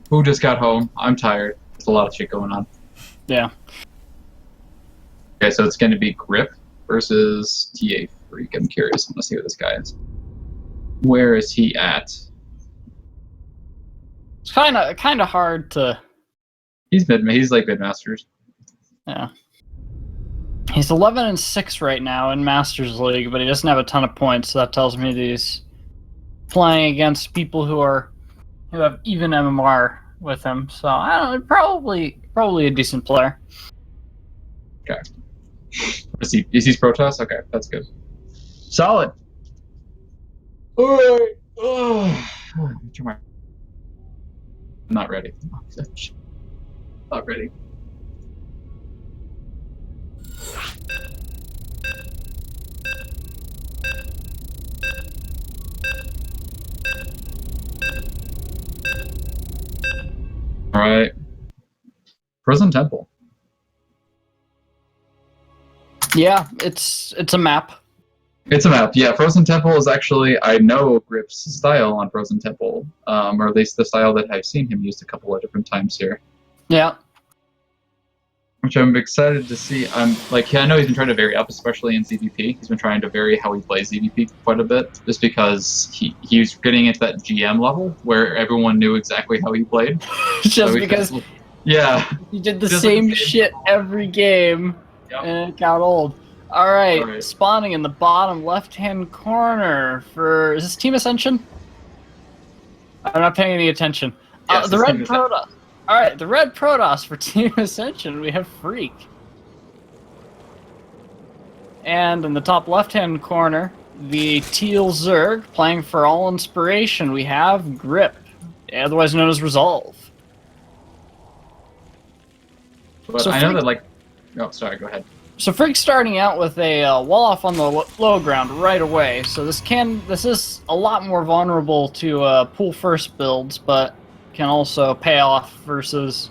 Who just got home? I'm tired. There's a lot of shit going on. Yeah. Okay, so it's going to be Grip versus TA Freak. I'm curious. I want to see who this guy is. Where is he at? It's kind of hard to. He's mid. He's like mid masters. Yeah. He's 11-6 right now in Masters League, but he doesn't have a ton of points. So that tells me that he's playing against people who have even MMR with him. So I don't know, probably a decent player. Okay. Is he's Protoss? Okay, that's good. Solid. All right. Oh, I'm not ready. Not ready. All right. Frozen Temple. Yeah, it's a map. It's a map. Yeah, Frozen Temple is actually, I know Grip's style on Frozen Temple, or at least the style that I've seen him used a couple of different times here. Yeah. Which I'm excited to see. I know he's been trying to vary up, especially in ZVP. He's been trying to vary how he plays ZVP quite a bit, just because he's getting into that GM level where everyone knew exactly how he played. Just because he did the same shit every game, and it got old. All right, spawning in the bottom left-hand corner for... Is this Team Ascension? I'm not paying any attention. Yes, the red Protoss. All right, the red Protoss for Team Ascension. We have Freak. And in the top left-hand corner, the teal Zerg playing for All Inspiration. We have Grip, otherwise known as Resolve. But so I know that, Oh, sorry, go ahead. So Freak's starting out with a wall off on the low ground right away. So this is a lot more vulnerable to pool first builds, but can also pay off versus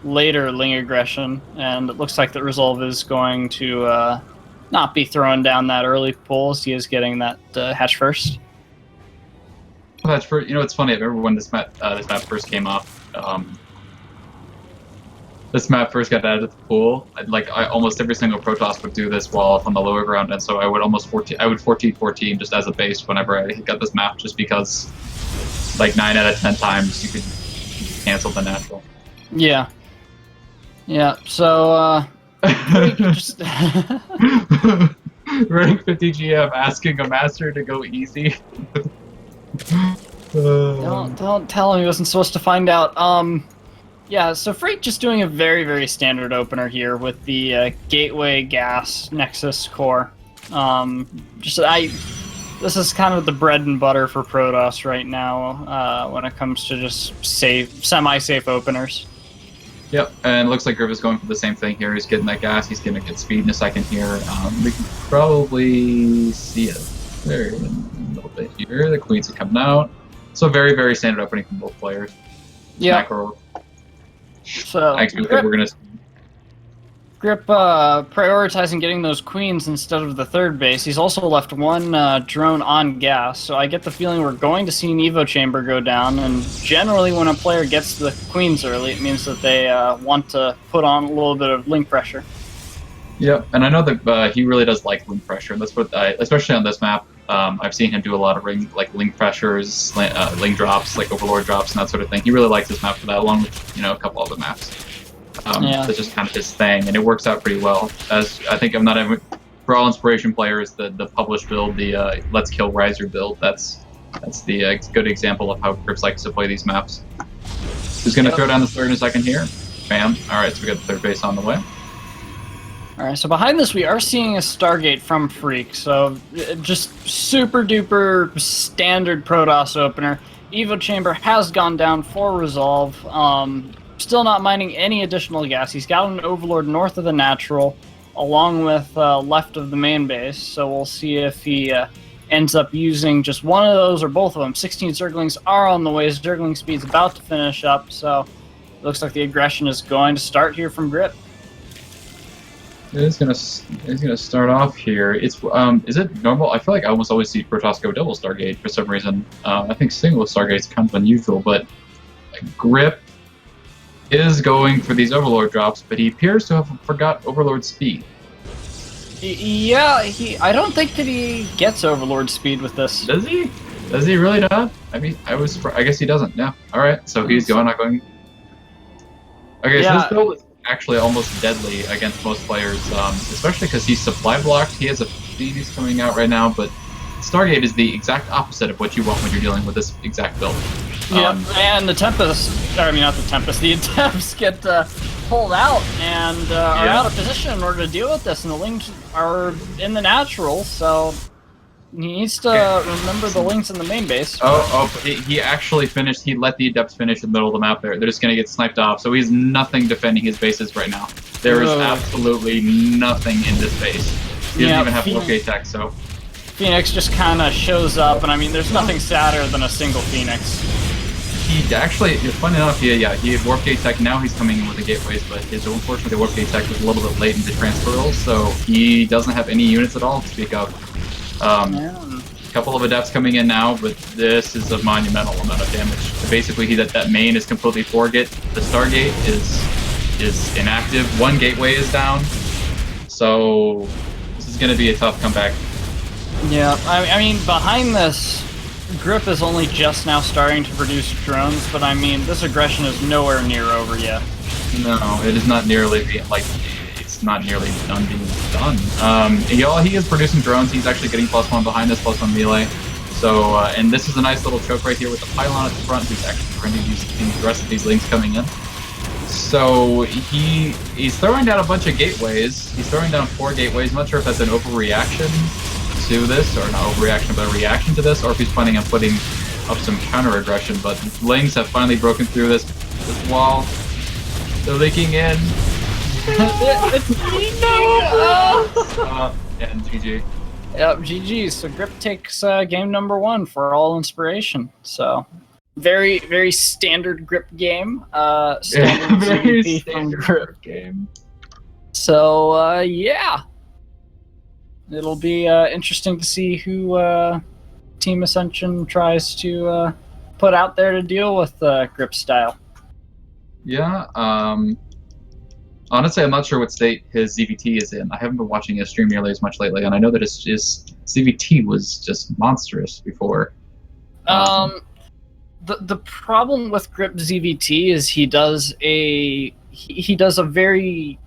later Ling aggression. And it looks like that Resolve is going to not be throwing down that early pool, as he is getting that hatch first. Hatch first. You know, it's funny. I remember when this map first came off. This map first got added to the pool. Almost every single Protoss would do this wall off on the lower ground, and so I would 14-14 just as a base whenever I got this map, just because 9 out of 10 times you could cancel the natural. Yeah. Yeah. So just Rank 50 GM asking a master to go easy. Don't tell him he wasn't supposed to find out. Yeah, so Freak just doing a very, very standard opener here with the Gateway Gas Nexus core. This is kind of the bread and butter for Protoss right now when it comes to just semi-safe openers. Yep, and it looks like Grip is going for the same thing here. He's getting that gas. He's going to get speed in a second here. We can probably see it there in a little bit here. The queens are coming out. So very, very standard opening from both players. Yeah. Macro. So Grip prioritizing getting those queens instead of the third base. He's also left one drone on gas, so I get the feeling we're going to see an Evo chamber go down, and generally when a player gets the queens early, it means that they want to put on a little bit of link pressure. Yep, and I know that he really does like link pressure, and that's what especially on this map, I've seen him do a lot of link pressures, link drops, Overlord drops, and that sort of thing. He really likes this map for that, along with a couple other maps. That's just kind of his thing, and it works out pretty well. As I think for All Inspiration players, the published build, the Let's Kill Riser build, that's the good example of how Grips likes to play these maps. Who's going to throw down this third in a second here? Bam. All right, so we got the third base on the way. Alright, so behind this we are seeing a Stargate from Freak, so just super duper standard Protoss opener. Evo Chamber has gone down for Resolve, still not mining any additional gas. He's got an Overlord north of the natural, along with left of the main base, so we'll see if he ends up using just one of those or both of them. 16 Zerglings are on the way, Zergling speed's about to finish up, so it looks like the aggression is going to start here from Grip. It's gonna start off here. Is it normal? I feel like I almost always see Protoss go double Stargate for some reason. I think single Stargate is kind of unusual, but Grip is going for these Overlord drops, but he appears to have forgot Overlord speed. Yeah, I don't think that he gets Overlord speed with this. Does he? Does he really not? I mean, I guess he doesn't. Yeah. All right. So he's not going. Okay. Yeah. So this build is actually almost deadly against most players, especially because he's supply blocked. He has a Phoenix coming out right now, but Stargate is the exact opposite of what you want when you're dealing with this exact build. Yeah, and the Tempest, I mean not the Tempest, the Adepts get pulled out and are out of position in order to deal with this, and the Lings are in the natural, so he needs to remember the Lings in the main base. He actually finished, he let the Adepts finish in the middle of the map there. They're just going to get sniped off, so he's nothing defending his bases right now. There is absolutely nothing in this base. He doesn't even have Warp Gate tech, so... Phoenix just kind of shows up, and I mean, there's nothing sadder than a single Phoenix. He actually, funny enough, he had Warp Gate tech, now he's coming in with the gateways, but unfortunately the Warp Gate tech was a little bit late into transferals, so he doesn't have any units at all to speak of. A couple of Adepts coming in now, but this is a monumental amount of damage. Basically, that main is completely forget. The Stargate is inactive. One gateway is down, so this is going to be a tough comeback. Yeah, I mean, behind this, Grip is only just now starting to produce drones, but I mean, this aggression is nowhere near over yet. No, it is not nearly it's not nearly done being done. He is producing drones. He's actually getting +1 behind this, +1 melee. So, and this is a nice little choke right here with the pylon at the front. He's actually preventing the rest of these Lings coming in. So he's throwing down a bunch of gateways. He's throwing down 4 gateways. I'm not sure if that's an overreaction to this, or not overreaction, but a reaction to this, or if he's planning on putting up some counter aggression. But Lings have finally broken through this wall. They're leaking in. And GG. Yep, GG. So Grip takes game number 1 for all inspiration. So very, very standard Grip game. Standard very GP standard from Grip game. So yeah. It'll be interesting to see who Team Ascension tries to put out there to deal with Grip style. Yeah, honestly, I'm not sure what state his ZVT is in. I haven't been watching his stream nearly as much lately, and I know that his ZVT was just monstrous before. The problem with Grip ZVT is he does a very,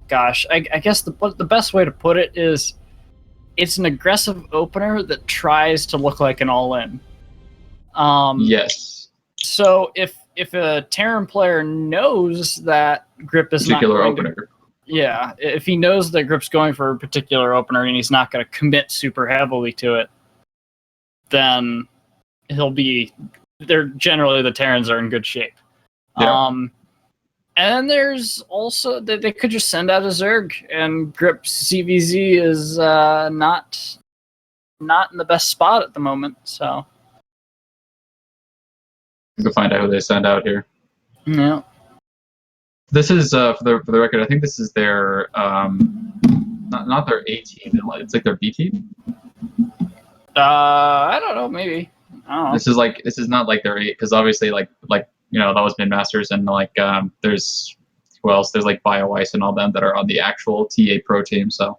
gosh, I guess the best way to put it is, it's an aggressive opener that tries to look like an all-in. Yes. So if a Terran player knows that Grip is particular not going opener. if he knows that Grip's going for a particular opener and he's not going to commit super heavily to it, then generally the Terrans are in good shape. Yeah. And then there's also that they could just send out a Zerg, and Grip's CVZ is not in the best spot at the moment. So to find out who they send out here. Yeah. This is for the record. I think this is their not their A team. It's like their B team. I don't know. Maybe. I don't know. This is not like their A, because obviously like that was Min Masters, and there's who else? There's like BioIce and all them that are on the actual TA Pro team. So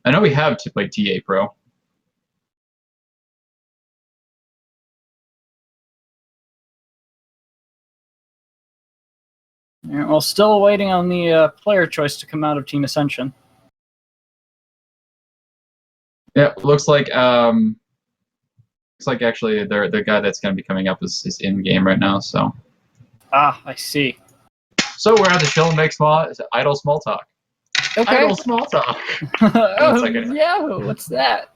I know we have to play TA Pro. Yeah, well, still waiting on the player choice to come out of Team Ascension. Yeah, looks like actually the guy that's going to be coming up is in game right now. So. Ah, I see. So we're at the chill and make idle small talk. Okay. Idle small talk. Yeah, what's that?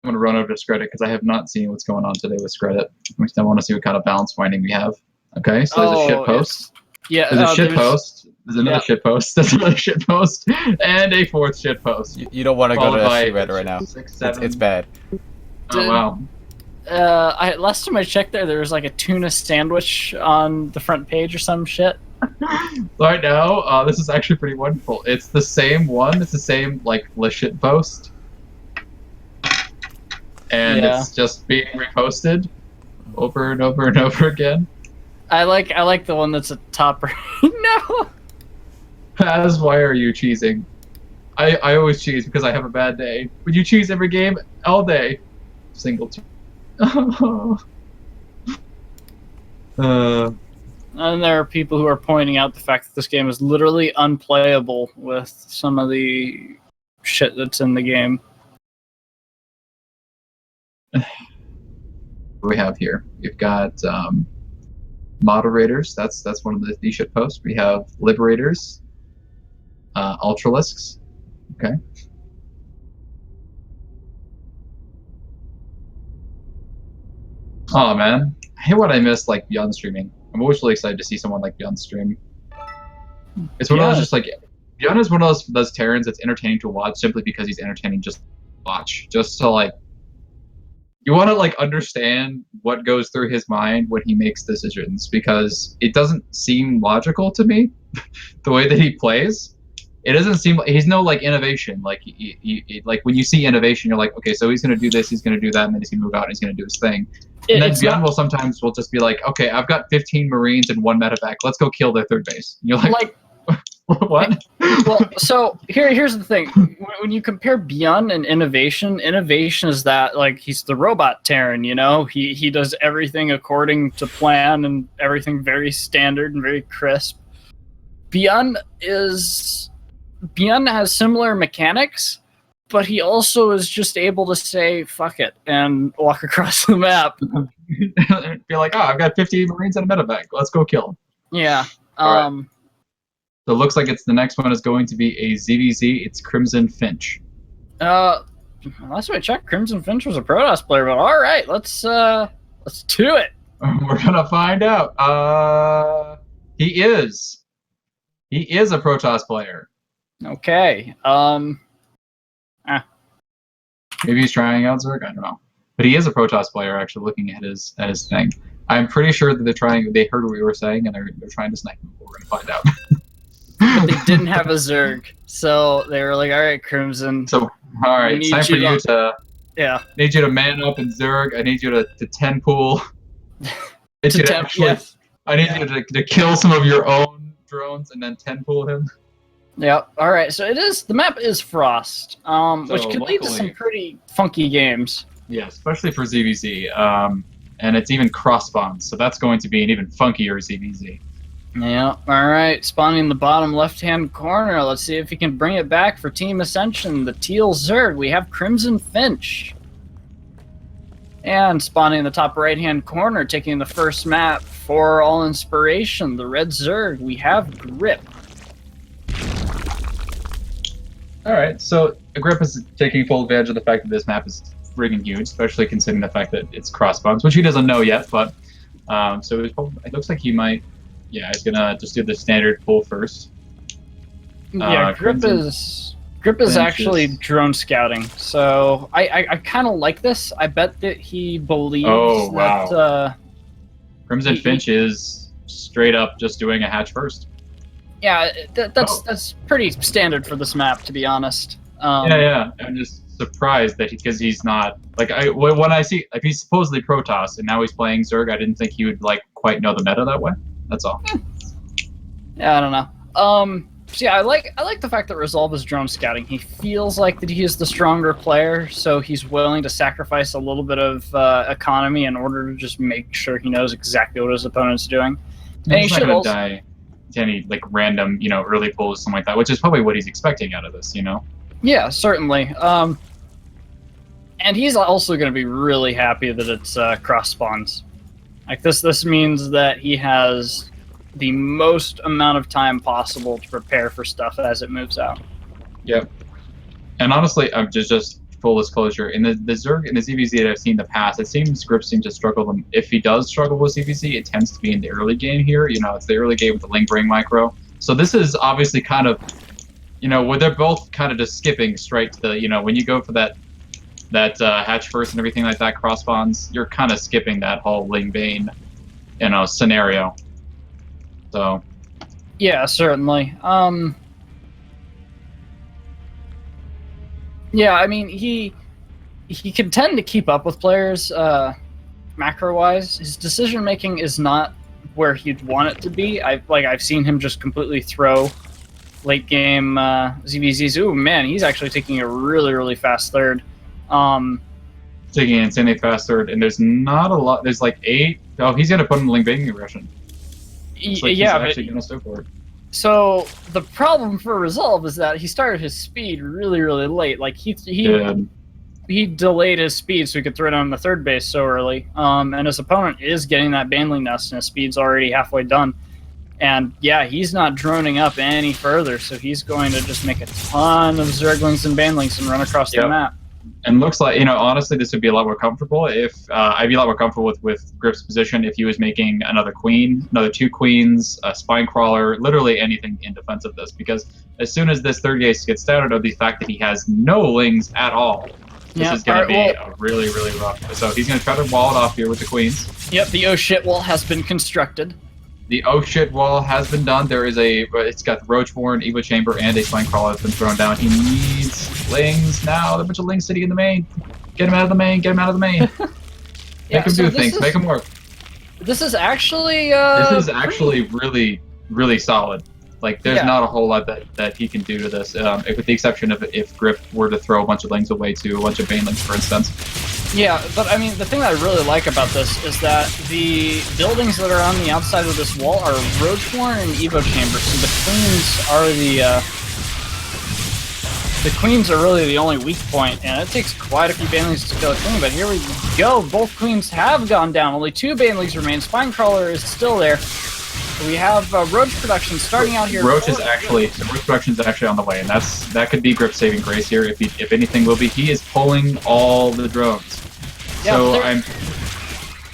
I'm gonna run over to Scredit because I have not seen what's going on today with Scredit. I want to see what kind of balance finding we have. Okay, so there's a shit post. Yeah, there's a shit post. There's another shit post. There's another shit post, and a 4th shit post. You don't want to go to Reddit right now. 6, 7. It's bad. Oh wow. Last time I checked there was like a tuna sandwich on the front page or some shit. Right now, this is actually pretty wonderful. It's the same one. It's the same shit post, and it's just being reposted over and over and over again. I like the one that's a top right. No. Paz, why are you cheesing? I always cheese because I have a bad day. Would you cheese every game? All day. Single cheese. And there are people who are pointing out the fact that this game is literally unplayable with some of the shit that's in the game. What do we have here? We've got moderators. That's one of the shit posts. We have liberators, ultralisks. Okay. Oh man, I hate what I missed like Beyond streaming. I'm always really excited to see someone like Beyond stream. It's one of those just like Beyond is one of those Terrans that's entertaining to watch simply because he's entertaining just to watch. Just to like you want to like understand what goes through his mind when he makes decisions because it doesn't seem logical to me the way that he plays. It doesn't seem like he's no like innovation. Like like when you see innovation, you're like, okay, so he's gonna do this, he's gonna do that, and then he's gonna move out and he's gonna do his thing. And then Beyond will sometimes will just be like, okay, I've got 15 Marines and 1 medevac. Let's go kill their third base. And you're like what? Well, so here's the thing. When you compare Beyond and innovation is that like he's the robot Terran, you know? He does everything according to plan and everything very standard and very crisp. Beyond has similar mechanics, but he also is just able to say "fuck it" and walk across the map. Be like, oh, I've got 50 Marines and a medevac. Let's go kill them. Yeah. Right. So it looks like the next one is going to be a ZVZ. It's Crimson Finch. Last time I checked, Crimson Finch was a Protoss player, but all right, let's do it. We're gonna find out. He is a Protoss player. Okay. Maybe he's trying out Zerg. I don't know, but he is a Protoss player. Actually, looking at his thing, I'm pretty sure that they heard what we were saying and they're trying to snipe him. We're gonna find out. But they didn't have a Zerg, so they were like, "All right, Crimson." So, all right, it's time for you to. Yeah. I need you to man up in Zerg. I need you to 10 pool. I need you to kill some of your own drones and then 10 pool him. Yep. All right. So the map is Frost, which could lead to some pretty funky games. Yeah, especially for ZVZ. And it's even cross spawns, so that's going to be an even funkier ZVZ. Yeah. All right. Spawning in the bottom left-hand corner. Let's see if he can bring it back for Team Ascension. The Teal Zerg. We have Crimson Finch. And spawning in the top right-hand corner, taking the first map for All Inspiration, the Red Zerg. We have Grip. All right. So Grip is taking full advantage of the fact that this map is friggin' huge, especially considering the fact that it's cross spawns, which he doesn't know yet. But so it looks like he might. Yeah, he's gonna just do the standard pull first. Yeah, Grip is actually drone scouting, so I kind of like this. I bet that he believes that Crimson Finch is straight up just doing a hatch first. Yeah, that's pretty standard for this map, to be honest. Yeah. I'm just surprised that because he's not like when I see if he's supposedly Protoss and now he's playing Zerg, I didn't think he would like quite know the meta that way. That's all. Yeah, I don't know. So yeah, I like the fact that Resolve is drone scouting. He feels like that he is the stronger player, so he's willing to sacrifice a little bit of economy in order to just make sure he knows exactly what his opponent's doing. And he's not going to die to any like random, early pulls, something like that, which is probably what he's expecting out of this, Yeah, certainly. And he's also going to be really happy that it's cross spawns. Like this means that he has the most amount of time possible to prepare for stuff as it moves out. Yep. And honestly, I'm just full disclosure, in the Zerg and the ZVZ that I've seen in the past, it seems Grip seems to struggle. If he does struggle with ZVZ, it tends to be in the early game here. It's the early game with the Link Brain Micro. So this is obviously kind of, where they're both kind of just skipping straight to the, when you go for that hatch first and everything like that, cross spawns, you're kind of skipping that whole Ling Bane, scenario. So. Yeah, certainly. Yeah, I mean, he can tend to keep up with players macro-wise. His decision-making is not where he'd want it to be. I've seen him just completely throw late game ZVZs. Ooh, man, he's actually taking a really, really fast third. Taking an insanely fast third, and there's not a lot. There's like 8. Oh, he's gonna put him in link banking aggression. Like yeah, he's but actually gonna stay for it. so the problem for Resolve is that he started his speed really, really late. Like he delayed his speed so he could throw down the third base so early. And his opponent is getting that Baneling Nest, and his speed's already halfway done. And yeah, he's not droning up any further, so he's going to just make a ton of Zerglings and Banelings and run across the map. And looks like, honestly, this would be a lot more comfortable if I'd be a lot more comfortable with Grip's position if he was making another queen, another 2 queens, a spine crawler, literally anything in defense of this. Because as soon as this third ace gets started, or the fact that he has no lings at all, this is going to be a really, really rough. So he's going to try to wall it off here with the queens. Yep, the oh shit wall has been constructed. The oh shit wall has been done. There is it's got the Roachborn, Evo Chamber, and a spine crawler that's been thrown down. He needs lings now. There's a bunch of lings sitting in the main. Get him out of the main. Get him out of the main. Make him do things. Make him work. This is actually really, really solid. Like, there's not a whole lot that he can do to this, with the exception of if Grip were to throw a bunch of lings away to a bunch of Banelings, for instance. Yeah, but I mean, the thing that I really like about this is that the buildings that are on the outside of this wall are Roachborn and Evo Chamber, so the queens are really the only weak point, and it takes quite a few Banelings to kill a queen, but here we go. Both queens have gone down. Only 2 Banelings remain. Spinecrawler is still there. We have Roach production starting out here. Roach production is actually on the way, and that could be Grip's saving grace here. If anything will be, he is pulling all the drones. Yeah, so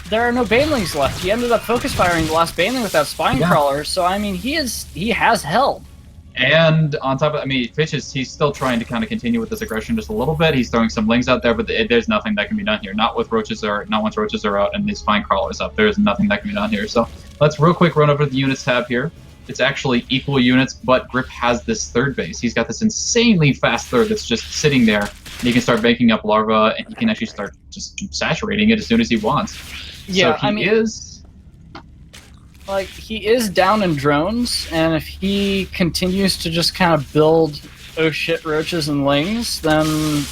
there are no Banelings left. He ended up focus firing the last Baneling with that spine crawler. So I mean, he has held. And on top of, Fitch he's still trying to kind of continue with this aggression just a little bit. He's throwing some lings out there, but there's not once roaches are out and these spine crawlers up. There's nothing that can be done here. So let's real quick run over the units tab here. It's actually equal units, but Grip has this third base. He's got this insanely fast third that's just sitting there. And he can start banking up larva, and he can actually start just saturating it as soon as he wants. Yeah, so he is down in drones, and if he continues to just kind of build oh shit roaches and lings, then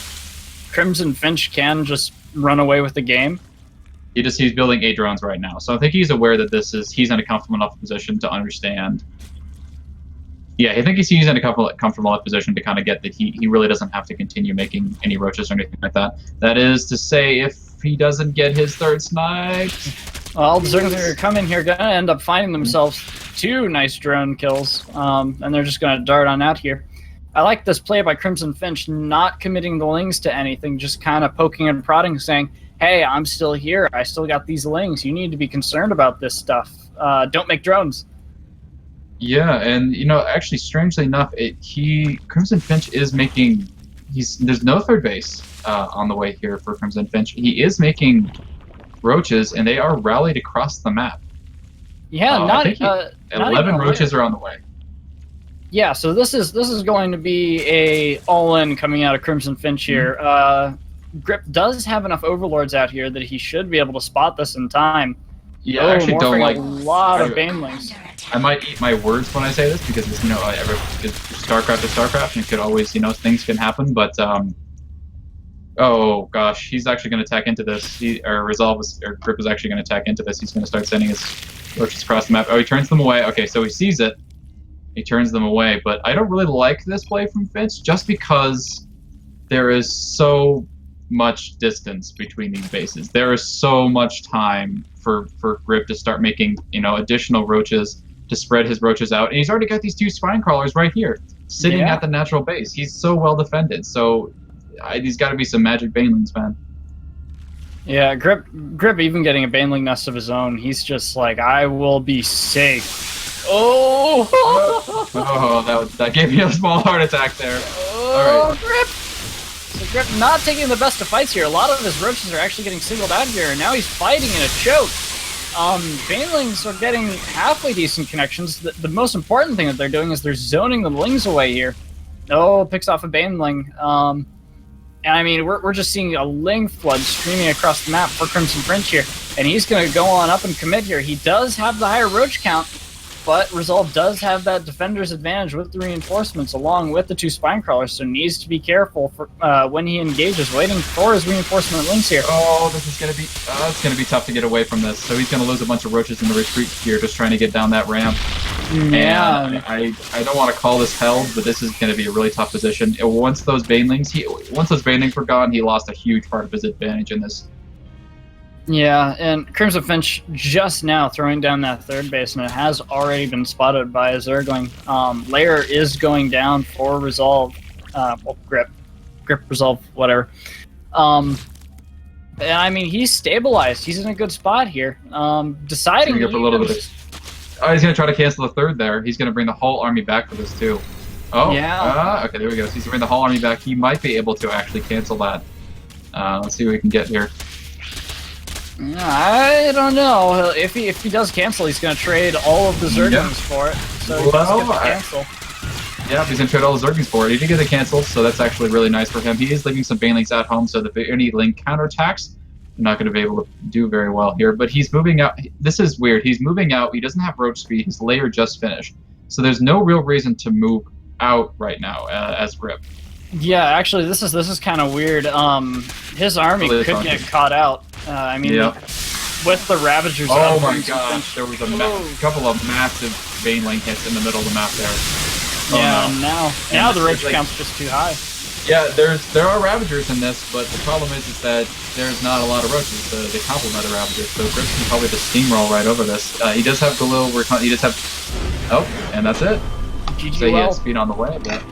Crimson Finch can just run away with the game. He's building 8 drones right now, so I think he's aware that he's in a comfortable enough position to understand. Yeah, I think he's in a comfortable enough position to kind of get that he really doesn't have to continue making any roaches or anything like that. That is to say, if he doesn't get his third sniped. Well, the Zerglings are going to come in here, going to end up finding themselves 2 nice drone kills, and they're just going to dart on out here. I like this play by Crimson Finch, not committing the lings to anything, just kind of poking and prodding, saying, hey, I'm still here. I still got these lings. You need to be concerned about this stuff. Don't make drones. Yeah, and actually, strangely enough, Crimson Finch is making. There's no third base on the way here for Crimson Finch. He is making roaches, and they are rallied across the map. Yeah, 11 roaches are on the way. Yeah, so this is going to be a all-in coming out of Crimson Finch here. Grip does have enough overlords out here that he should be able to spot this in time. Yeah, I actually don't like a lot of Banelings. I might eat my words when I say this because it's StarCraft is StarCraft, and it could always things can happen. But oh gosh, he's actually going to attack into this. Grip is actually going to attack into this. He's going to start sending his roaches across the map. Oh, he turns them away. Okay, so he sees it. He turns them away. But I don't really like this play from Finch just because there is so much distance between these bases. There is so much time for Grip to start making additional roaches to spread his roaches out, and he's already got these 2 spine crawlers right here sitting at the natural base. He's so well defended, so he's got to be some magic Banelings, man. Yeah, Grip even getting a Baneling nest of his own, he's just like, I will be safe. Oh! that gave me a small heart attack there. Oh, all right. Grip! So Grip not taking the best of fights here. A lot of his roaches are actually getting singled out here, and now he's fighting in a choke. Banelings are getting halfway decent connections. The most important thing that they're doing is they're zoning the lings away here. Oh, picks off a Baneling. And I mean, we're just seeing a ling flood streaming across the map for Crimson Finch here. and he's going to go on up and commit here. He does have the higher roach count, but Resolve does have that defender's advantage with the reinforcements along with the 2 spine crawlers, so needs to be careful for when he engages, waiting for his reinforcement links here. Oh, this is going to be it's going to be tough to get away from this. So he's going to lose a bunch of roaches in the retreat here, just trying to get down that ramp. Yeah. And I don't want to call this held, but this is going to be a really tough position. Once those banelings were gone, he lost a huge part of his advantage in this. Yeah, and Crimson Finch just now throwing down that third base, and it has already been spotted by a Zergling. Lair is going down for Resolve. Grip, Resolve, whatever. And I mean, he's stabilized. He's in a good spot here. Deciding he's going to try to cancel the third there. He's going to bring the whole army back for this, too. Oh, yeah. Okay, there we go. So he's going to bring the whole army back. He might be able to actually cancel that. Let's see what we can get here. I don't know. If he does cancel, he's going to trade all of the Zerglings for it. So he does get the cancel. Yeah, he's going to trade all the Zerglings for it. He did get the cancel, so that's actually really nice for him. He is leaving some banelings at home, so if any link counterattacks, I'm not going to be able to do very well here. But he's moving out. This is weird. He's moving out. He doesn't have roach speed. His layer just finished. So there's no real reason to move out right now as Grip. Yeah, actually, this is kind of weird. His army really could get caught out. I mean, with the Ravagers. Oh my gosh, there was a couple of massive baneling hits in the middle of the map there. Now the roach count's just too high. Yeah, there are Ravagers in this, but the problem is that there's not a lot of roaches. They complement the Ravagers, so Grips can probably just steamroll right over this. He does have the little. He does have. Oh, and that's it. GG so he has speed on the way. Yeah.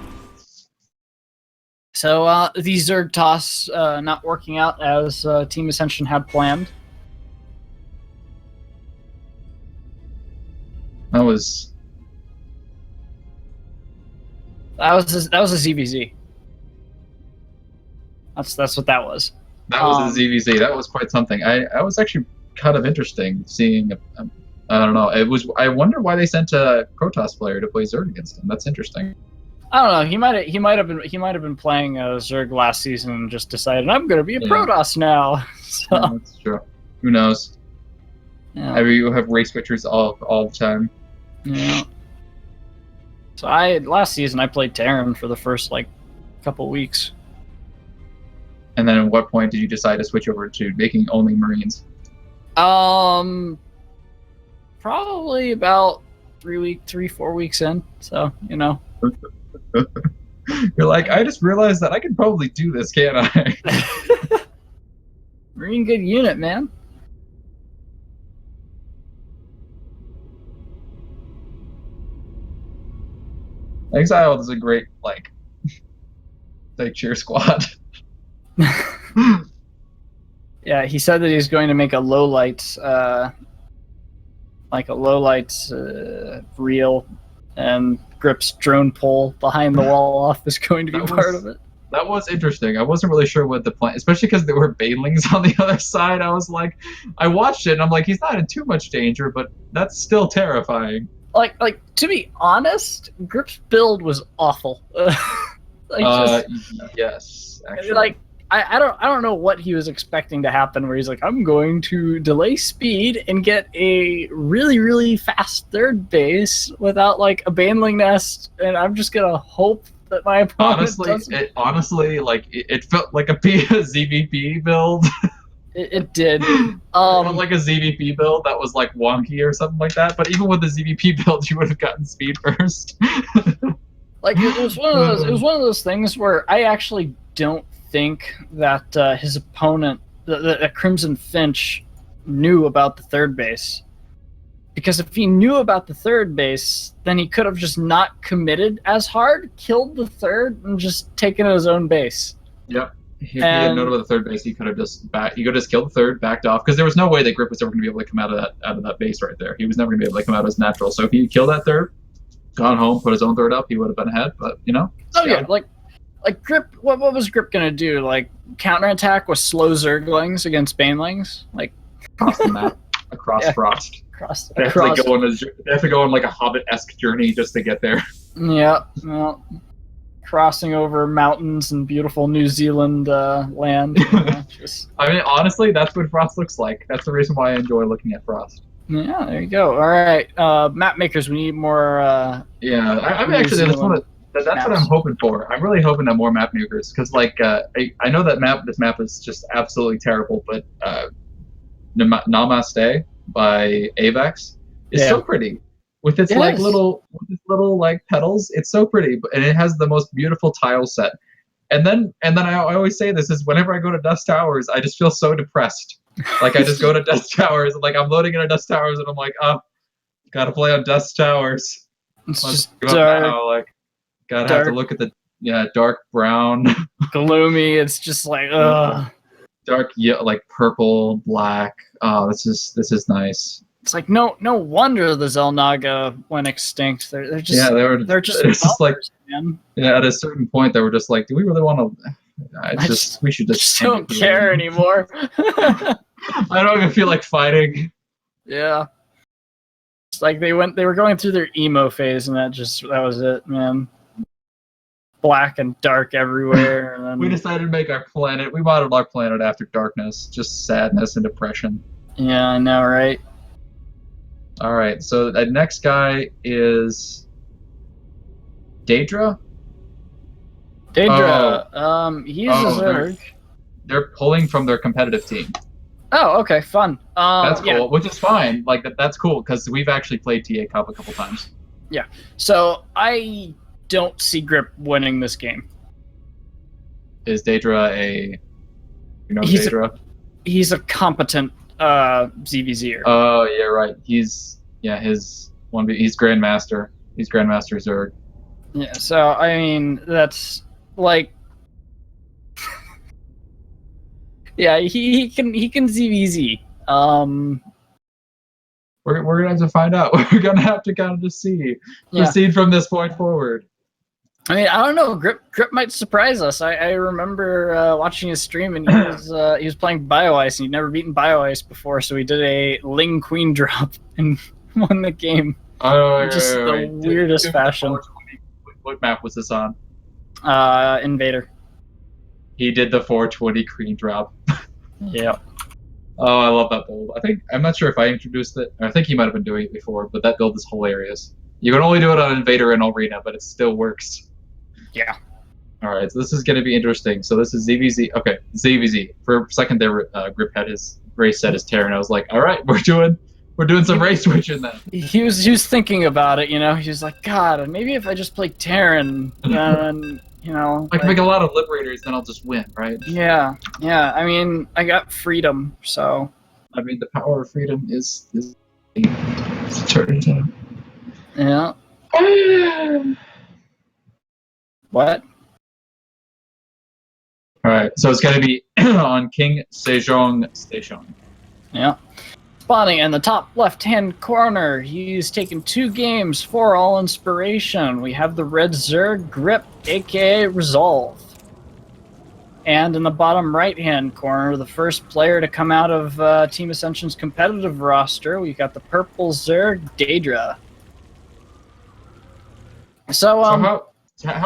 So the Zerg toss not working out as Team Ascension had planned. That was a ZVZ. That's what that was. That was a ZVZ. That was quite something. I was actually kind of interesting seeing. I don't know. I wonder why they sent a Protoss player to play Zerg against him. That's interesting. I don't know. He might have been playing Zerg last season and just decided I'm going to be a Protoss now. So. Yeah, that's true. Who knows? Yeah. You have race switchers all the time. Yeah. So last season I played Terran for the first couple weeks. And then at what point did you decide to switch over to making only Marines? Probably about 3-4 weeks in. So You're like, I just realized that I could probably do this, can't I? Marine good unit, man. Exiled is a great cheer squad. Yeah, he said that he's going to make a lowlights reel, and Grip's drone pole behind the wall off is going to be part of it. That was interesting. I wasn't really sure what the plan, especially because there were banelings on the other side. I was like, I watched it and I'm like, he's not in too much danger, but that's still terrifying. Like to be honest, Grip's build was awful. Yes, actually. I don't know what he was expecting to happen, where he's like, I'm going to delay speed and get a really, really fast third base without a baneling nest, and I'm just gonna hope that my opponent it felt like a ZVP build. It did. It felt like a ZVP build that was wonky or something like that. But even with the ZVP build, you would have gotten speed first. It was one of those things where I actually don't think that his opponent, the Crimson Finch, knew about the third base. Because if he knew about the third base, then he could have just not committed as hard, killed the third, and just taken his own base. Yep. If he had known about the third base, he could have just killed the third, backed off, because there was no way that Grip was ever going to be able to come out of that base right there. He was never going to be able to come out as natural. So if he killed that third, gone home, put his own third up, he would have been ahead. But Grip. What was Grip gonna do? Counterattack with slow Zerglings against banelings? Across the map, across Frost. They have to go on a Hobbit-esque journey just to get there. Yeah. Well, crossing over mountains and beautiful New Zealand land. I mean, honestly, that's what Frost looks like. That's the reason why I enjoy looking at Frost. Yeah, there you go. All right, map makers, we need more. I'm actually that's what I'm hoping for. I'm really hoping that more map makers, because like I know that this map is just absolutely terrible, but Namaste by Avex is so pretty with its little like petals. It's so pretty, and it has the most beautiful tile set. And then I always say this is whenever I go to Dust Towers, I just feel so depressed. Like I just go to Dust Towers, and like I'm loading into Dust Towers, and I'm like, oh, gotta play on Dust Towers. It's just dark. Now. Like, gotta have to look at the dark brown, gloomy. It's just like dark like purple, black. Oh, this is nice. It's like no wonder the Xel'Naga went extinct. They're just they're just bummers, like man. At a certain point they were just like, do we really want to? We should just don't care anymore. I don't even feel like fighting. Yeah. It's like they were going through their emo phase, and that was it, man. Black and dark everywhere. And then... we decided to make our planet. We modeled our planet after darkness, just sadness and depression. Yeah, I know, right? All right, so the next guy is Daedra. Daedra, he's a Zerg. They're pulling from their competitive team. Oh, okay, fun. That's cool, which is fine. Like that's cool because we've actually played TA Cup a couple times. Yeah. So I don't see Grip winning this game. Is Daedra Daedra? He's a competent ZVZer. Oh yeah, right. He's Grandmaster. He's Grandmaster Zerg. Yeah. So I mean, that's like. Yeah, he can ZVZ. We're gonna have to find out. We're gonna have to kind of just proceed from this point forward. I mean, I don't know. Grip might surprise us. I remember watching his stream, and he was playing Bio Ice, and he'd never beaten Bio Ice before, so he did a Ling Queen drop and won the game. Oh, just the weirdest fashion. What map was this on? Invader. He did the 420 Queen drop. Yeah. Oh, I love that build. I'm not sure if I introduced it. I think he might have been doing it before, but that build is hilarious. You can only do it on Invader and Arena, but it still works. Yeah. All right, so this is going to be interesting. So this is ZVZ. Okay, ZVZ. For a second there, Grip had his race set as Terran. I was like, all right, we're doing some race switching then. He was thinking about it, He was like, God, maybe if I just play Terran, then I can make a lot of Liberators, then I'll just win, right? Yeah. I mean, I got freedom, so. I mean, the power of freedom is eternity. Yeah. What? Alright, so it's going to be on King Sejong Station. Yeah. Spawning in the top left-hand corner, he's taken 2 games for all inspiration. We have the Red Zerg Grip, aka Resolve. And in the bottom right-hand corner, the first player to come out of Team Ascension's competitive roster, we got the Purple Zerg Daedra. So how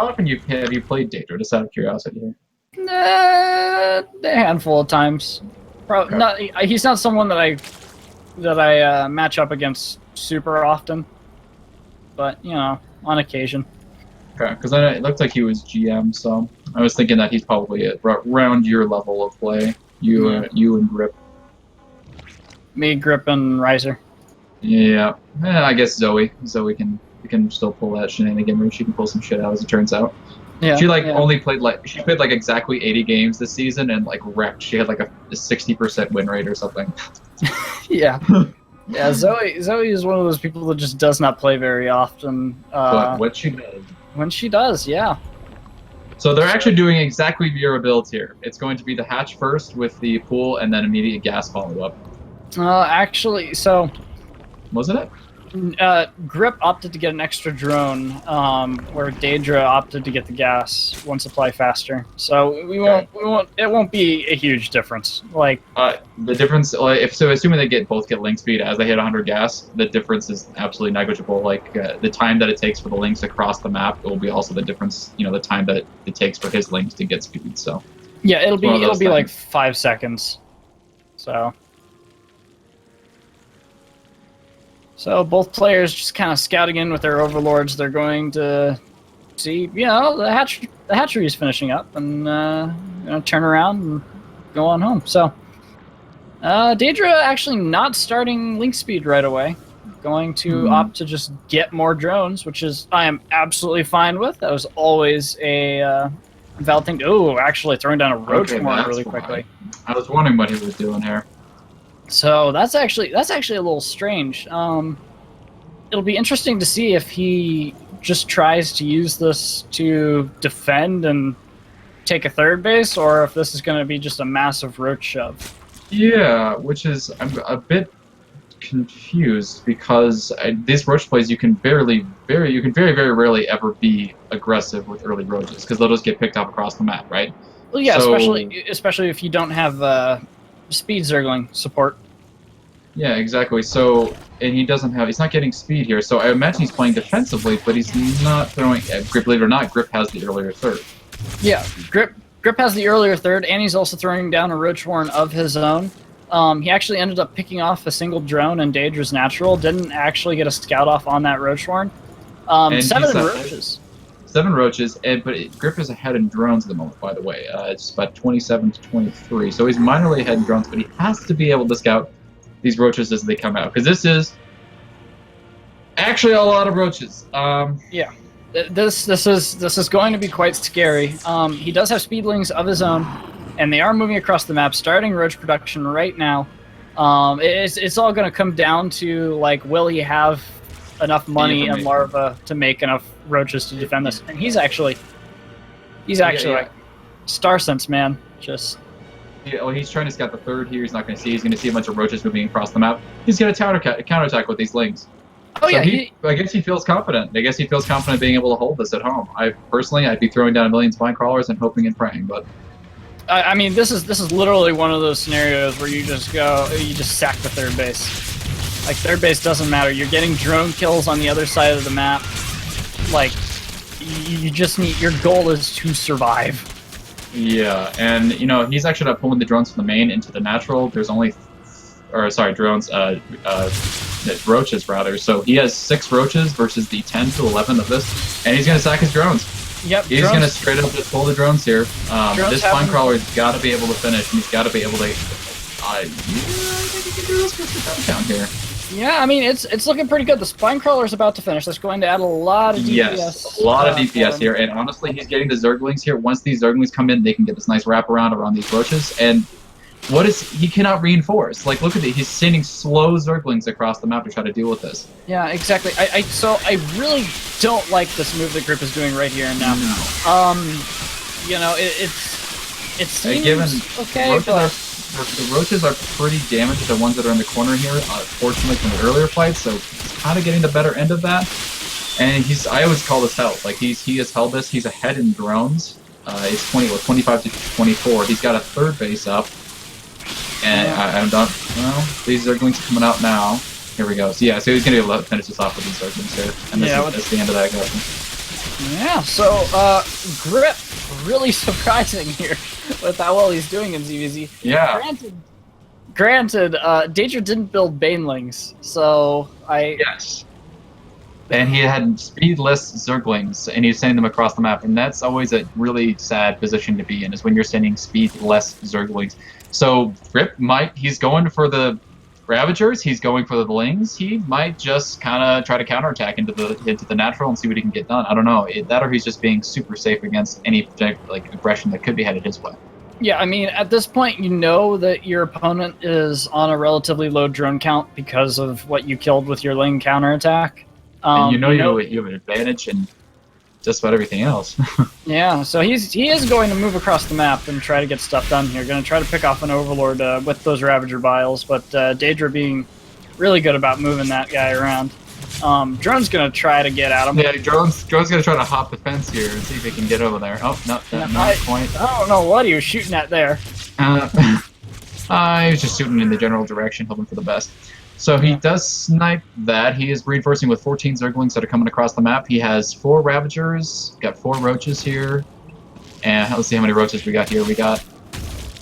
often have you played Daedra, just out of curiosity here? A handful of times. Probably not. He's not someone that I match up against super often, but on occasion. Okay, because it looked like he was GM, so I was thinking that he's probably around your level of play. You and Grip. Me, Grip, and Riser. Yeah, I guess Zoe can still pull that shenanigan. She can pull some shit out, as it turns out. Yeah, she only played exactly 80 games this season and wrecked. She had a 60% win rate or something. Yeah. Yeah, Zoe is one of those people that just does not play very often. But what she does. When she does, yeah. So they're actually doing exactly your builds here. It's going to be the hatch first with the pool and then immediate gas follow-up. Actually, so... Wasn't it? Grip opted to get an extra drone, where Daedra opted to get the gas one supply faster. So we won't. It won't be a huge difference. Like the difference, assuming they both get link speed as they hit 100 gas, the difference is absolutely negligible. Like the time that it takes for the links across the map will be also the difference. The time that it takes for his links to get speed. So yeah, it'll be like 5 seconds. So both players just kind of scouting in with their overlords. They're going to see, the hatchery is finishing up, and turn around and go on home. So Daedra actually not starting link speed right away, going to opt to just get more drones, which is I am absolutely fine with. That was always a valid thing. Oh, actually throwing down a roach more really quickly. I was wondering what he was doing here. So that's actually a little strange. It'll be interesting to see if he just tries to use this to defend and take a third base, or if this is going to be just a massive roach shove. Yeah, which is I'm a bit confused because these roach plays you can very very rarely ever be aggressive with early roaches because they'll just get picked up across the map, right? Well, yeah, so, especially if you don't have speed zergling support. Yeah, exactly. So, and he's not getting speed here. So I imagine he's playing defensively, but he's not throwing. Grip, believe it or not, Grip has the earlier third. Yeah, Grip has the earlier third, and he's also throwing down a roach warren of his own. He actually ended up picking off a single drone in Daedra's natural. Didn't actually get a scout off on that roach warren. 7 roaches. 7 roaches, but Grip is ahead in drones at the moment, by the way. It's about 27 to 23. So he's minorly ahead in drones, but he has to be able to scout these roaches as they come out, because this is actually a lot of roaches. Yeah, this is going to be quite scary. He does have speedlings of his own, and they are moving across the map, starting roach production right now. It's all going to come down to, like, will he have enough money and larva to make enough roaches to defend this? And he's actually like Star Sense, man. Just yeah, well, he's trying to scout the third here. He's not going to see. He's going to see a bunch of roaches moving across the map. He's going to counterattack with these lings. Oh, so yeah. I guess he feels confident. I guess he feels confident being able to hold this at home. I'd be throwing down a million spine crawlers and hoping and praying, but. I mean, this is literally one of those scenarios where you just sack the third base. Like, third base doesn't matter. You're getting drone kills on the other side of the map. Like, you just need, your goal is to survive. Yeah, and he's actually not pulling the drones from the main into the natural. There's only, drones, roaches rather. So he has 6 roaches versus the 10 to 11 of this, and he's gonna sack his drones. Yep, he's gonna straight up just pull the drones here. This spine crawler's got to be able to finish, and he's got to be able to. I think he can do this with the down here. Yeah, I mean, it's looking pretty good. The spine crawler's about to finish. That's going to add a lot of DPS. Yes, a lot of DPS here, and honestly, he's getting the zerglings here. Once these zerglings come in, they can get this nice wraparound around these roaches, and he cannot reinforce. Like, look at it. He's sending slow zerglings across the map to try to deal with this. Yeah, exactly. So I really don't like this move that Grip is doing right here and now. No. It seems okay, but the roaches are pretty damaged, the ones that are in the corner here, fortunately from the earlier fight, so he's kind of getting the better end of that. And I always call this held. Like, he has held this. He's ahead in drones. He's 25 to 24. He's got a third base up. And I'm done. Well, these zerglings are coming out now. Here we go. So yeah, so he's going to be able to finish this off with these zerglings here. And that's the end of that aggression. Yeah, so Grip really surprising here with how well he's doing in ZVZ. Yeah. Granted, Daedra didn't build Banelings, so Yes. And he had speedless zerglings, and he's sending them across the map, and that's always a really sad position to be in, is when you're sending speedless zerglings. So Grip he's going for the Ravagers, he's going for the Lings, he might just kind of try to counterattack into the natural and see what he can get done. I don't know. That or he's just being super safe against any aggression that could be headed his way. Yeah, I mean, at this point, you know that your opponent is on a relatively low drone count because of what you killed with your Ling counterattack. And you have an advantage in just about everything else. Yeah, so he is going to move across the map and try to get stuff done here. Going to try to pick off an Overlord with those Ravager Vials, but Daedra being really good about moving that guy around. Drone's gonna try to get at him. Yeah, Drone's gonna try to hop the fence here and see if he can get over there. Oh, no, not quite. I don't know what he was shooting at there. I was just shooting in the general direction, hoping for the best. So he does snipe that. He is reinforcing with 14 Zerglings that are coming across the map. He has 4 Ravagers, got 4 Roaches here. And let's see how many Roaches we got here. We got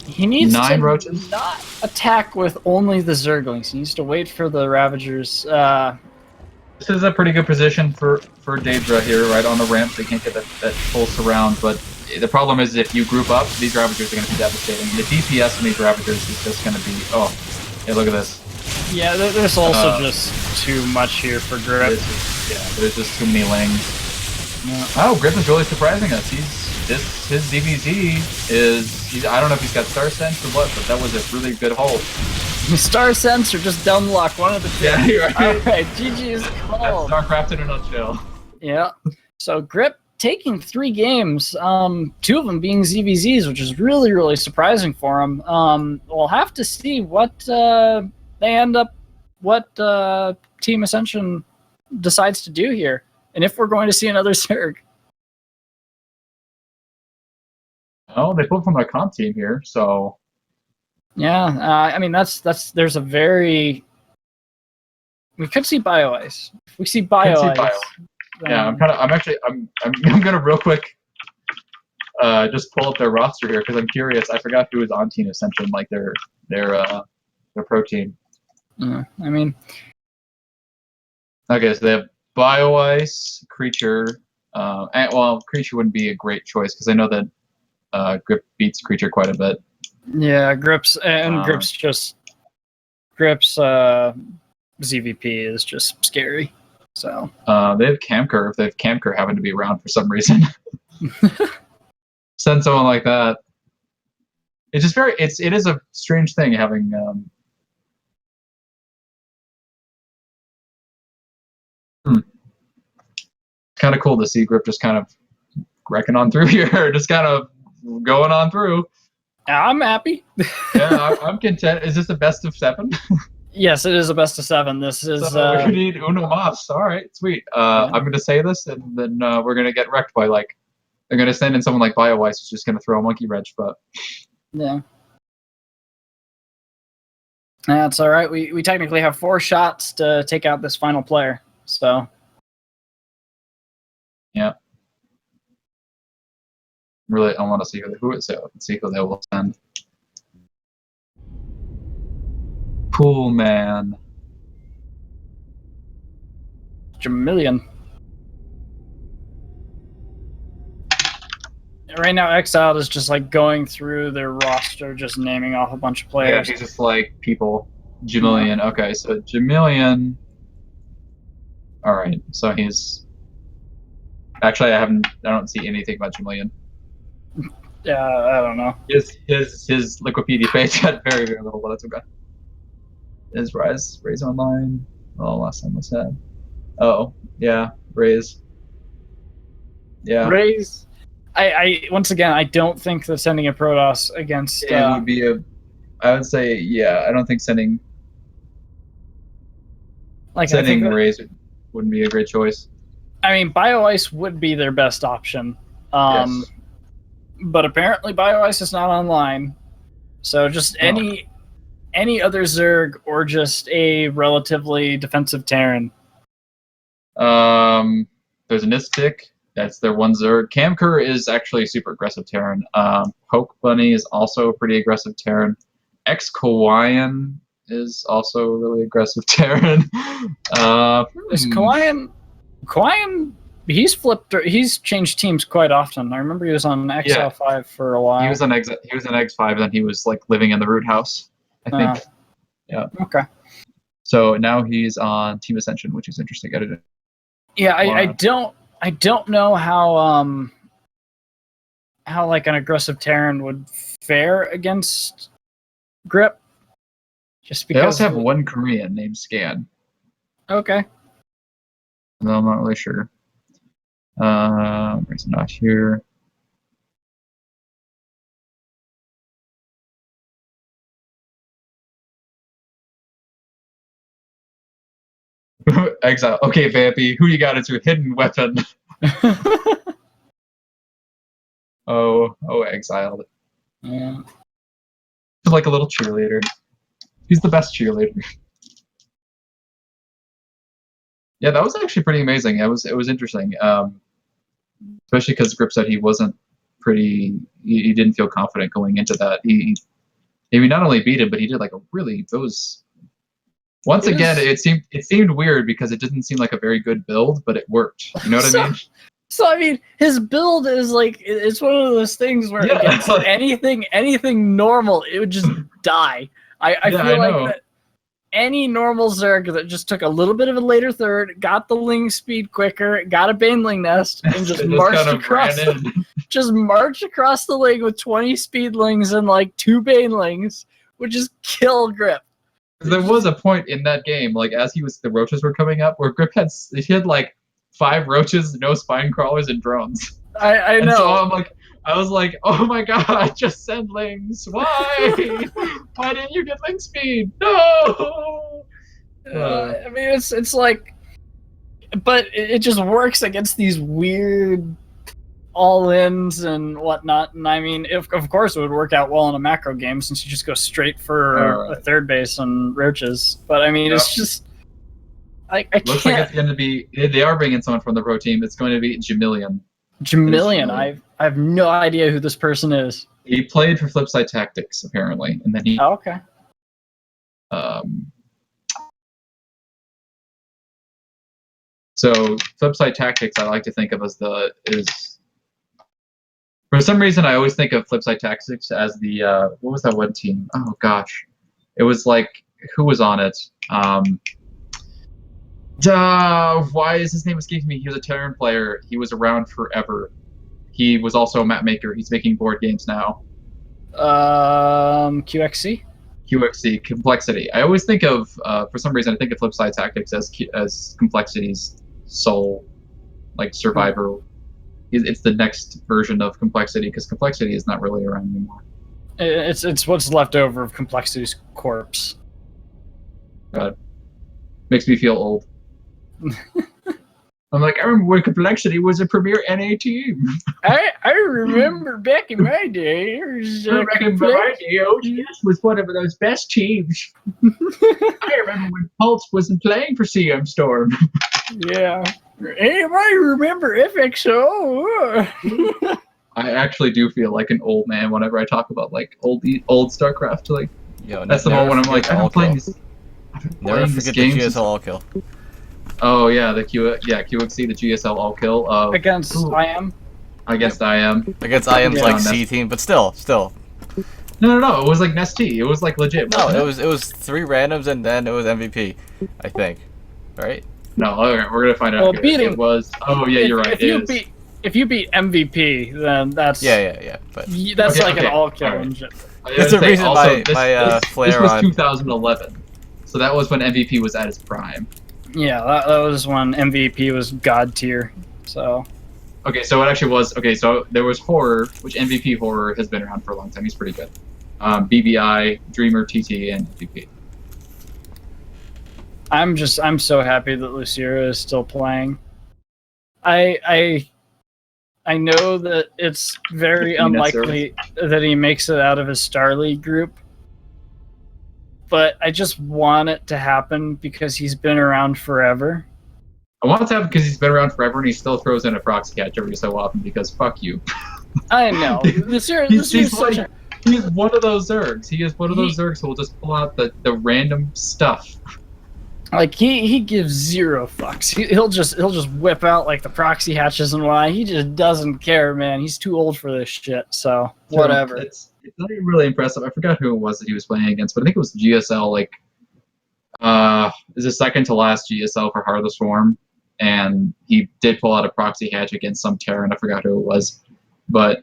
he needs 9 to Roaches. Not attack with only the Zerglings. He needs to wait for the Ravagers. This is a pretty good position for Daedra here, right on the ramp. They can't get that full surround, but the problem is if you group up, these Ravagers are going to be devastating. The DPS on these Ravagers is just going to be, oh, hey, look at this. Yeah, there's also just too much here for Grip. There's just too many Lings. Yeah. Oh, Grip is really surprising us. His DBZ is, I don't know if he's got Star Sense or what, but that was a really good hold. Star Sense or just dumb luck, one of the two. Yeah, you're right. Alright, GG is called. That's StarCraft in a nutshell. Yeah. So Grip taking 3 games, 2 of them being ZVZs, which is really, really surprising for him. We'll have to see what Team Ascension decides to do here, and if we're going to see another Zerg. Oh, they pulled from their comp team here, so yeah. I mean, there's a very. We could see Bio Ice. If we see Bio Ice. Yeah, I'm gonna real quick just pull up their roster here because I'm curious. I forgot who was on Team Ascension, like their pro team. I mean, okay, so they have Bio Ice, Creature. Well, Creature wouldn't be a great choice because I know that Grip beats Creature quite a bit. Yeah, Grip's ZVP is just scary. So they have Camcur. If they have Camcur happen to be around for some reason, send someone like that. It's just it is a strange thing having. Kind of cool to see Grip just kind of wrecking on through here, just kind of going on through. I'm happy. Yeah, I'm content. Is this the best of 7? Yes, it is a best of 7. This is. So we need Uno Mas. All right, sweet. I'm going to say this, and then we're going to get wrecked by they're going to send in someone like BioWise who's just going to throw a monkey wrench, but. Yeah. That's all right. We technically have 4 shots to take out this final player. So. Yeah. Really, I want to see who it is. Let's see who they will send. Cool, man. Jamillion. Right now, Exiled is just going through their roster, just naming off a bunch of players. Yeah, he's just people. Jamillion. Yeah. Okay, so Jamillion. All right, so he's. Actually, I don't see anything about Jamillion. Yeah, I don't know. His Wikipedia page had very, very little, but that's okay. Is Raise online? Oh, last time was sad. Oh, yeah, Raise. Yeah. Raise. I once again, I don't think that sending a Protoss against it would be I would say, yeah, I don't think sending sending Raise wouldn't be a great choice. I mean, BioIce would be their best option. Yes. But apparently BioIce is not online. So just any other Zerg or just a relatively defensive Terran. There's an Istik. That's their one Zerg. Camcur is actually a super aggressive Terran. Poke Bunny is also a pretty aggressive Terran. Ex-Kawaiian is also a really aggressive Terran. Is Kawaiian, he's changed teams quite often. I remember he was on XL5 for a while. He was on X5, then he was living in the root house, I think. Yeah. Okay. So now he's on Team Ascension, which is interesting. Yeah, I don't know how an aggressive Terran would fare against Grip. Just because they also have one Korean named Scan. Okay. No, I'm not really sure. Where's it not here? Exile. Okay, Vampy, who you got as your hidden weapon? Oh, exiled. Yeah. He's like a little cheerleader. He's the best cheerleader. Yeah, that was actually pretty amazing. It was interesting. Especially because Grip said he wasn't he didn't feel confident going into that. He not only beat him, but he did like a really those. Once again, it seemed weird because it didn't seem like a very good build, but it worked. You know what I mean? So I mean, his build is like it's one of those things where against anything normal, it would just die. I feel like that any normal Zerg that just took a little bit of a later third, got the Ling speed quicker, got a Baneling nest, and just marched across just march across the Ling with 20 speedlings and like 2 Banelings would just kill Grip. There was a point in that game, like as the roaches were coming up, where Grip had like 5 roaches, no spine crawlers, and drones. I know. So I was like, oh my god, just send Lings. Why? Why didn't you get Ling speed? No. I mean, it's like, but it just works against these weird all-ins and whatnot. And I mean, of course, it would work out well in a macro game since you just go straight for a third base and roaches. But I mean, it's just. I Looks like it's going to be. They are bringing someone from the pro team. It's going to be Jamillion. Jamillion. I have no idea who this person is. He played for Flipside Tactics apparently, and then he. Oh, okay. So Flipside Tactics, I like to think of as for some reason I always think of Flipside Tactics as the what was that one team? Oh gosh, it was like who was on it? Why is his name escaping me? He was a Terran player. He was around forever. He was also a map maker. He's making board games now. QXC? QXC, Complexity. I always think of, for some reason, I think of Flipside Tactics as Complexity's soul, like survivor. It's the next version of Complexity, because Complexity is not really around anymore. It's what's left over of Complexity's corpse. God. Makes me feel old. I'm like, I remember when Complexity was a premier NA team. I remember back in my day. Back in my day, ODS was one of those best teams. I remember when Pulse wasn't playing for CM Storm. Yeah. Anybody remember FXO? I actually do feel like an old man whenever I talk about like old StarCraft. Like, that's the moment when I'm like, I'm playing this. Never forget the GSL all kill. Oh yeah, the QXC, the GSL all kill against IM. Against IM. Against IM's like C team, but still. No. It was like Nest T. It was like legit. No, it was 3 randoms and then it was MVP, I think. Right? No, okay, we're gonna find out. Well, here. beating. It was. Oh yeah, you're right. If you beat MVP, then that's But that's an all kill engine. That's the reason my flare this was on 2011, so that was when MVP was at its prime. Yeah, that was when MVP was god tier. So. Okay, so it actually was So there was Horror, which MVP Horror has been around for a long time. He's pretty good. BBI, Dreamer, TT, and MVP. I'm so happy that Lucira is still playing. I know that it's very unlikely that he makes it out of his Star League group, but I just want it to happen because he's been around forever. I want it to happen because he's been around forever and he still throws in a proxy catch every so often because fuck you. I know. He's one of those Zergs. He is one of those Zergs who will just pull out the random stuff. Like he gives 0 fucks. He'll just whip out like the proxy hatches and why. He just doesn't care, man. He's too old for this shit. So whatever. It's not even really impressive. I forgot who it was that he was playing against, but I think it was GSL. Like, is the second to last GSL for Heart of the Swarm, and he did pull out a proxy hatch against some Terran. I forgot who it was, but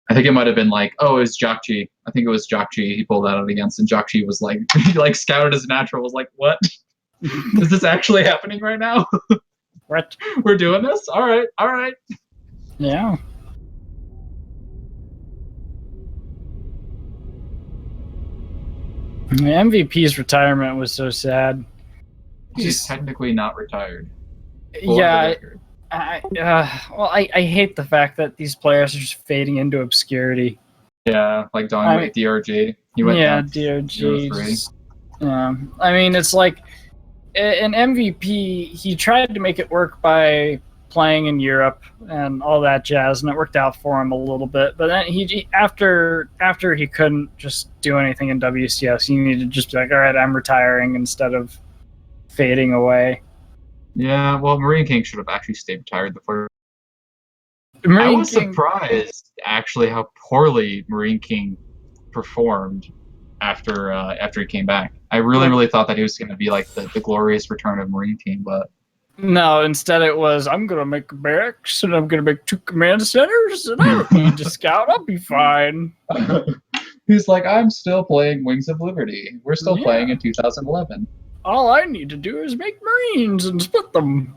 I think it might have been like, it was Jockchi. I think it was Jockchi he pulled that out against, and Jockchi was like, he like scouted his natural, was like, what? Is this actually happening right now? What? We're doing this? All right. Yeah. The MVP's retirement was so sad. He's technically not retired. Yeah, I hate the fact that these players are just fading into obscurity. Yeah, like Don with DRG. He went down DRG. 0-3. Yeah, I mean, it's like an MVP. He tried to make it work by playing in Europe and all that jazz, and it worked out for him a little bit. But then after he couldn't just do anything in WCS, he needed to just be like, all right, I'm retiring instead of fading away. Yeah, well, Marine King should have actually stayed retired the first. Marine I was King, surprised actually how poorly Marine King performed after he came back. I really thought that he was going to be like the glorious return of Marine King, but no, instead it was, I'm going to make barracks and I'm going to make 2 command centers and I don't need to scout. I'll be fine. He's like, I'm still playing Wings of Liberty. We're still playing in 2011. All I need to do is make Marines and split them.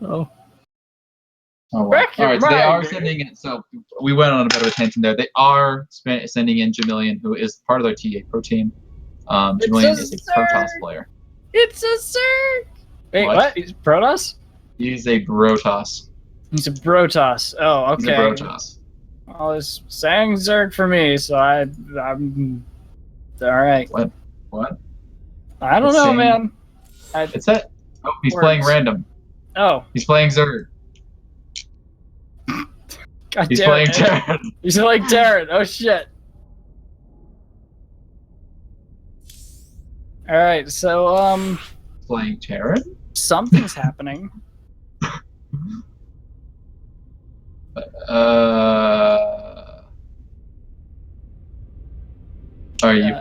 Oh. Oh, well. All right, so they are sending in. So we went on a bit of a tangent there. They are sending in Jamilian, who is part of their TA Pro team. Jamilian is a Protoss player. It's a Zerg! Wait, what? He's Protoss? He's a Brotoss. He's a Brotoss. Oh, okay. He's a Brotoss. Well, he's saying Zerg for me, so I'm all right. What? I don't know, man. It's that. Oh, he's playing random. Oh. He's playing Zerg. He's playing Terran. He's playing Terran. Oh, shit. All right, so, Playing Terran? Something's happening. Are you?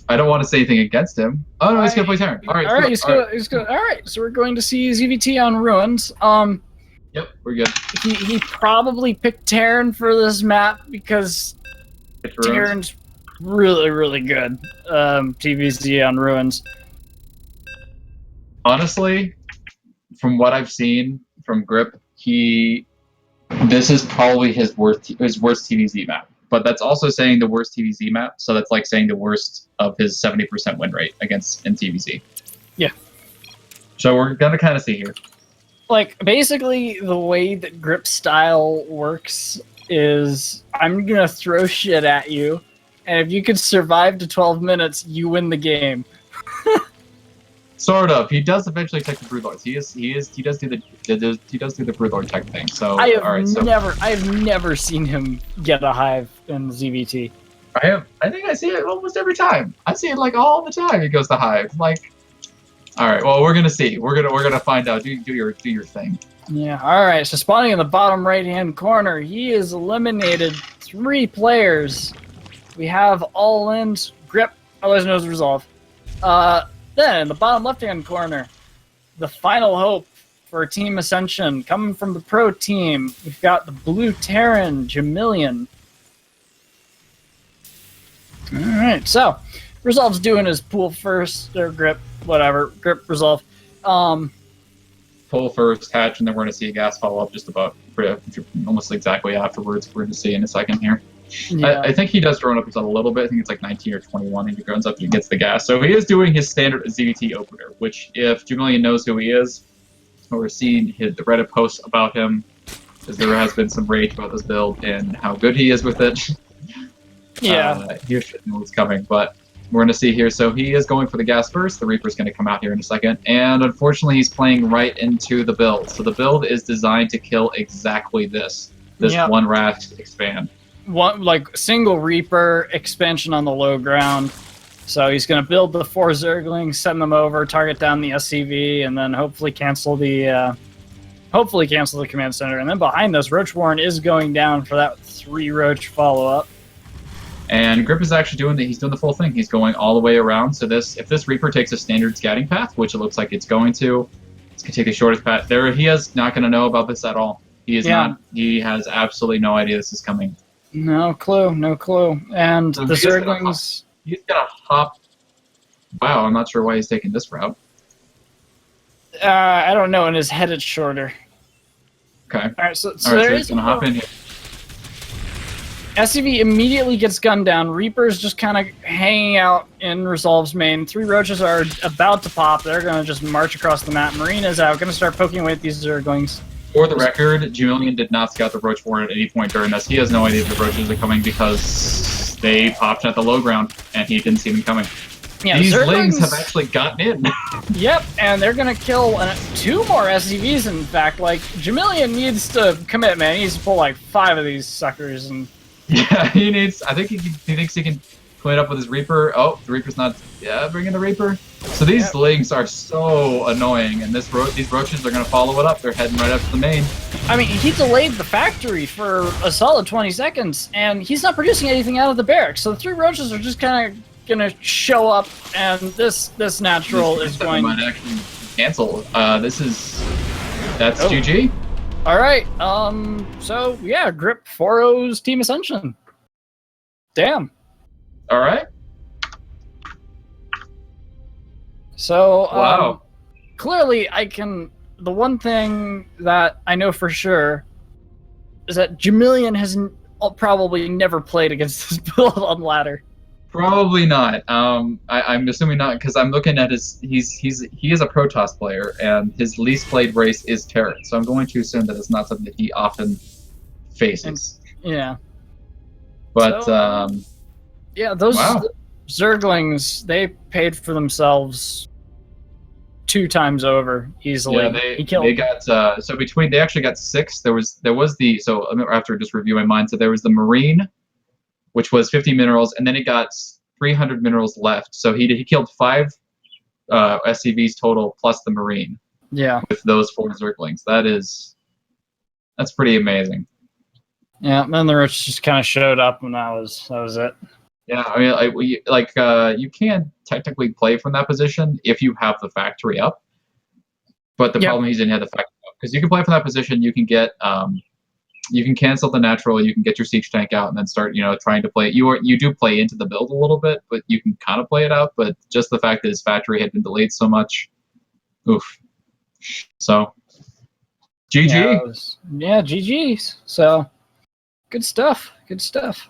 I don't want to say anything against him. Oh no, he's gonna play Terran. All right, he's gonna. All right, so we're going to see ZVT on Ruins. Yep, we're good. He probably picked Terran for this map because Terran's really good. TVZ on Ruins. Honestly, from what I've seen from Grip, this is probably his worst TVZ map. But that's also saying the worst TVZ map, so that's like saying the worst of his 70% win rate against in TVZ. Yeah. So we're gonna kind of see here. Like, basically, the way that Grip style works is I'm gonna throw shit at you, and if you can survive to 12 minutes, you win the game. Sort of. He does eventually tech the Broodlords. He does do the Broodlord tech thing. So I have never seen him get a hive in ZVT. I think I see it almost every time. I see it like all the time. He goes to hive. Like, all right. Well, we're gonna see. We're gonna find out. Do your thing. Yeah. All right. So spawning in the bottom right-hand corner, he has eliminated 3 players. We have all ins, Grip, otherwise known as Resolve. Then in the bottom left-hand corner, the final hope for Team Ascension coming from the pro team. We've got the blue Terran, Jamilian. All right, so Resolve's doing his pool first, or Grip, whatever. Grip, Resolve. Pull first, hatch, and then we're going to see a gas follow-up just about almost exactly afterwards. We're going to see in a second here. Yeah. I think he does drone up a little bit. I think it's like 19 or 21, and he drones up and gets the gas. So he is doing his standard ZVT opener, which if Jamilian knows who he is, or seen the Reddit posts about him, because there has been some rage about this build and how good he is with it. Yeah. He should know what's coming, but we're going to see here. So he is going for the gas first. The Reaper's going to come out here in a second. And unfortunately, he's playing right into the build. So the build is designed to kill exactly this one Raft expand. One like single Reaper expansion on the low ground. So he's going to build the 4 Zerglings, send them over, target down the SCV, and then hopefully cancel the command center. And then behind this, Roach Warren is going down for that 3 Roach follow-up. And Grip is actually doing he's doing the full thing. He's going all the way around. So if this Reaper takes a standard scouting path, which it looks like it's going to take the shortest path. He is not going to know about this at all. He is not. He has absolutely no idea this is coming. No clue. And so the Zerglings... He's going to hop... Wow, I'm not sure why he's taking this route. I don't know. In his head, it's shorter. Okay. All right, so he's going to hop in here. SCV immediately gets gunned down. Reaper's just kind of hanging out in Resolve's main. 3 roaches are about to pop. They're going to just march across the map. Marina's out. Going to start poking away at these Zerglings. For the record, Jamilian did not scout the roach warren at any point during this. He has no idea the roaches are coming because they popped at the low ground and he didn't see them coming. Yeah, These Zerglings lings have actually gotten in. Yep, and they're gonna kill 2 more SCVs. In fact, like Jamilian needs to commit, man. He needs to pull like 5 of these suckers, and yeah, he needs. I think he thinks he can clean it up with his Reaper. Oh, the Reaper's not. Yeah, bring in the Reaper. So these lings are so annoying, and these roaches are gonna follow it up. They're heading right up to the main. I mean, he delayed the factory for a solid 20 seconds, and he's not producing anything out of the barracks. So the 3 roaches are just kind of gonna show up, and this natural is going. Might actually cancel. That's GG. All right. So yeah, Grip 4-0's Team Ascension. Damn. All right. So Wow. Clearly, the one thing that I know for sure is that Jamilian has probably never played against this build on ladder. Probably not. I'm assuming not because I'm looking at his. He is a Protoss player, and his least played race is Terran. So I'm going to assume that it's not something that he often faces. Yeah. But yeah, those wow. Zerglings, they paid for themselves 2 times over easily. Yeah, they got so between they actually got 6. There was after just reviewing mine, so there was the Marine, which was 50 minerals, and then it got 300 minerals left. So he killed 5 SCVs total plus the Marine. Yeah. With those 4 Zerglings, that's pretty amazing. Yeah, and then the roach just kind of showed up, and that was it. Yeah, I mean, you can technically play from that position if you have the factory up, but the problem is you didn't have the factory up because you can play from that position. You can get you can cancel the natural, you can get your siege tank out, and then start trying to play. You do play into the build a little bit, but you can kind of play it out. But just the fact that his factory had been delayed so much, oof. So, GG. Yeah, GG's. So, good stuff. Good stuff.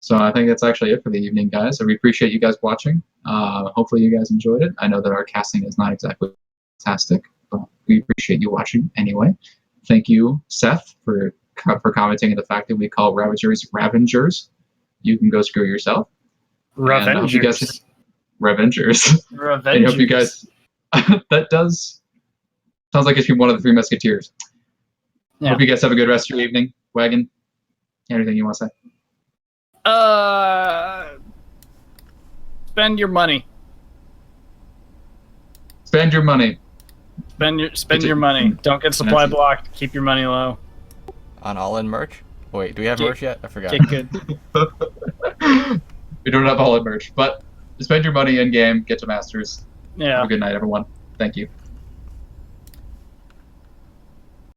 So I think that's actually it for the evening, guys. So we appreciate you guys watching. Hopefully you guys enjoyed it. I know that our casting is not exactly fantastic, but we appreciate you watching anyway. Thank you, Seth, for commenting on the fact that we call Ravengers. You can go screw yourself. Revengers. Revengers. I hope you guys. That sounds like it should be one of the 3 Musketeers. Yeah. Hope you guys have a good rest of your evening. Wagon, anything you want to say? Spend your money. Spend your money. Spend your money. Don't get supply blocked. Keep your money low. On all-in merch? Wait, do we have merch yet? I forgot. Get good. We don't have all in merch, but spend your money in game. Get to Masters. Yeah. Have a good night, everyone. Thank you.